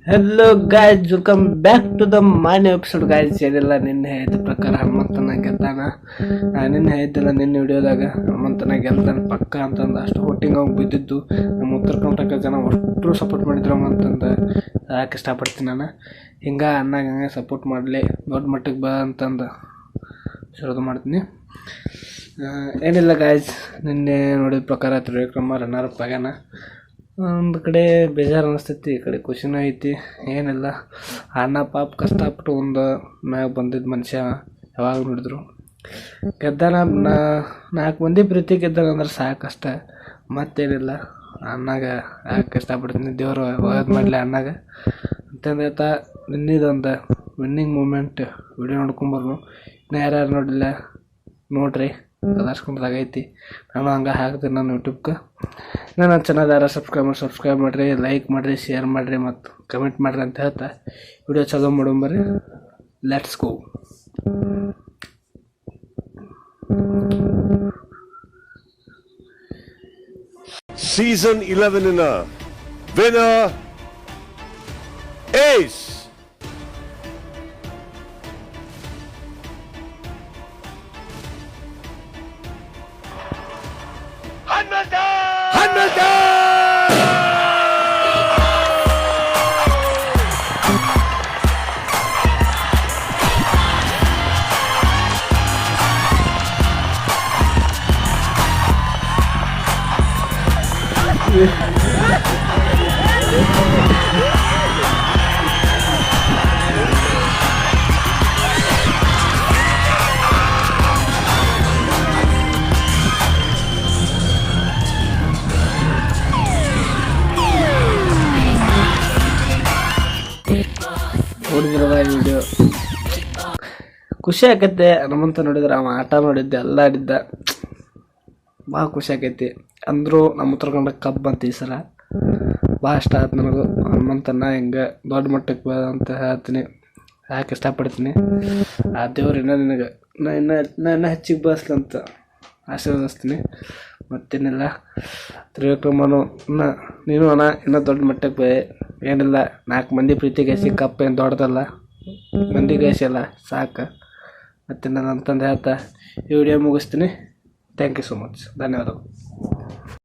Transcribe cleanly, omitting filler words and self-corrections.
Hello guys, welcome back to the Manya episode guys. ಏನಿಲ್ಲ, ನಿನ್ನೆ ಹೇಳಿದ ಪ್ರಕಾರ ಹನುಮಂತನ ಗೆದ್ದಾನ. ನಿನ್ನೆ ಹೇಳಿದ್ದಿಲ್ಲ, ನಿನ್ನೆ ವಿಡಿಯೋದಾಗ ಹನುಮಂತನ ಗೆಲ್ತಾನೆ ಪಕ್ಕ ಅಂತಂದು ಅಷ್ಟು ವೋಟಿಂಗ್ ಹೋಗಿ ಬಿದ್ದಿದ್ದು. ನಮ್ಮ ಉತ್ತರ ಕರ್ನಾಟಕ ಜನ ಅಷ್ಟು ಸಪೋರ್ಟ್ ಮಾಡಿದ್ರು ಅಂತಂದು ಯಾಕೆ ಇಷ್ಟಪಡ್ತೀನಿ. ನಾನು ಹಿಂಗೆ ಅನ್ನಾಗ ಹಂಗೆ ಸಪೋರ್ಟ್ ಮಾಡಲಿ, ದೊಡ್ಡ ಮಟ್ಟಿಗೆ ಬಾ ಅಂತಂದು ಶುರು ಮಾಡ್ತೀನಿ. ಏನಿಲ್ಲ ಗಾಯ್ಸ್, ನಿನ್ನೆ ನೋಡಿದ ಪ್ರಕಾರ ತ್ರಿವಿಕ್ರಮ ರನ್ನರ್ ಆಗ್ಯಾನ. ಒಂದು ಕಡೆ ಬೇಜಾರು ಅನಿಸ್ತೈತಿ, ಈ ಕಡೆ ಖುಷಿನೂ ಐತಿ. ಏನಿಲ್ಲ, ಅಣ್ಣ ಪಾಪ ಕಷ್ಟಪಟ್ಟು ಒಂದು ಮ್ಯಾಗ ಬಂದಿದ್ದ ಮನುಷ್ಯ ಯಾವಾಗ ನೋಡಿದ್ರು ಗೆದ್ದಾನ. 4 ಮಂದಿ ಪ್ರೀತಿ ಗೆದ್ದಾನ ಅಂದ್ರೆ ಸಾಕಷ್ಟ, ಮತ್ತೇನಿಲ್ಲ. ಅಣ್ಣಾಗ ಯಾಕೆ ಇಷ್ಟಪಡ್ತೀನಿ, ದೇವರು ಒಳ್ಳೇದು ಮಾಡಲಿ ಅಣ್ಣಾಗ ಅಂತಂದು ಹೇಳ್ತಾ ನಿನ್ನಿದೊಂದು ವಿನ್ನಿಂಗ್ ಮೂಮೆಂಟ್ ವಿಡಿಯೋ ನೋಡ್ಕೊಂಬರ್ನು. ಇನ್ನು ಯಾರ್ಯಾರು ನೋಡಿಲ್ಲ ನೋಡ್ರಿ, ಕಲಾಸ್ಕೊಂಡ್ರಾಗೈತಿ. ನಾನು ಹಂಗೆ ಹಾಕ್ತೀನಿ ನನ್ನ ಯೂಟ್ಯೂಬ್ಗೆ. ನನ್ನ ಚಾನಲ್ ಯಾರು ಸಬ್ಸ್ಕ್ರೈಬ್ ಮಾಡಿರಿ, ಲೈಕ್ ಮಾಡಿರಿ, ಶೇರ್ ಮಾಡಿರಿ ಮತ್ತು ಕಮೆಂಟ್ ಮಾಡಿರಿ ಅಂತ ಹೇಳ್ತಾ ವಿಡಿಯೋ ಚಾಲೂ ಮಾಡೋಂಬರ್ರಿ. Let's go. Season 11 winner is Hanmata! ನೋಡಿದ್ರಲ್ಲ ಈ ವಿಡಿಯೋ, ಖುಷಿ ಆಕೈತೆ. ಹನುಮಂತ ನೋಡಿದ್ರೆ ಅವ ಆಟ ನೋಡಿದ್ದೆ, ಎಲ್ಲ ಆಡಿದ್ದ, ಭಾಳ ಖುಷಿ ಆಕೈತಿ. ಅಂದರೂ ನಮ್ಮ ಉತ್ತರ ಕನ್ನಡ ಕಪ್ ಬಂತು ಈ ಸಲ. ಭಾಳ ಇಷ್ಟ ಆಯ್ತು ನನಗೂ ಹನುಮಂತನ ಹಿಂಗೆ ದೊಡ್ಡ ಮಟ್ಟಕ್ಕೆ ಅಂತ ಹೇಳ್ತೀನಿ, ಯಾಕೆ ಇಷ್ಟಪಡ್ತೀನಿ. ಆ ದೇವ್ರು ನಿನಗೆ ಇನ್ನೂ ಹೆಚ್ಚಿಗೆ ಬಯಸ್ಲಂತ ಆಶೀರ್ವದಿಸ್ತೀನಿ. ಮತ್ತೇನಿಲ್ಲ, ತ್ರಿವಿಕ್ರಮನು ನೀನು ಇನ್ನೂ ದೊಡ್ಡ ಮಟ್ಟಕ್ಕೆ ಬೈ. ಏನಿಲ್ಲ, 4 ಮಂದಿ ಪ್ರೀತಿ ಗಾಯಿಸಿ, ಕಪ್ ಏನು ದೊಡ್ಡದಲ್ಲ, ಮಂದಿ ಗಾಯಿಸಲ್ಲ ಸಾಕು. ಮತ್ತೇನಿಲ್ಲ ಅಂತಂದು ಹೇಳ್ತಾ ಈ ವಿಡಿಯೋ ಮುಗಿಸ್ತೀನಿ. ಥ್ಯಾಂಕ್ ಯು ಸೊ ಮಚ್, ಧನ್ಯವಾದಗಳು.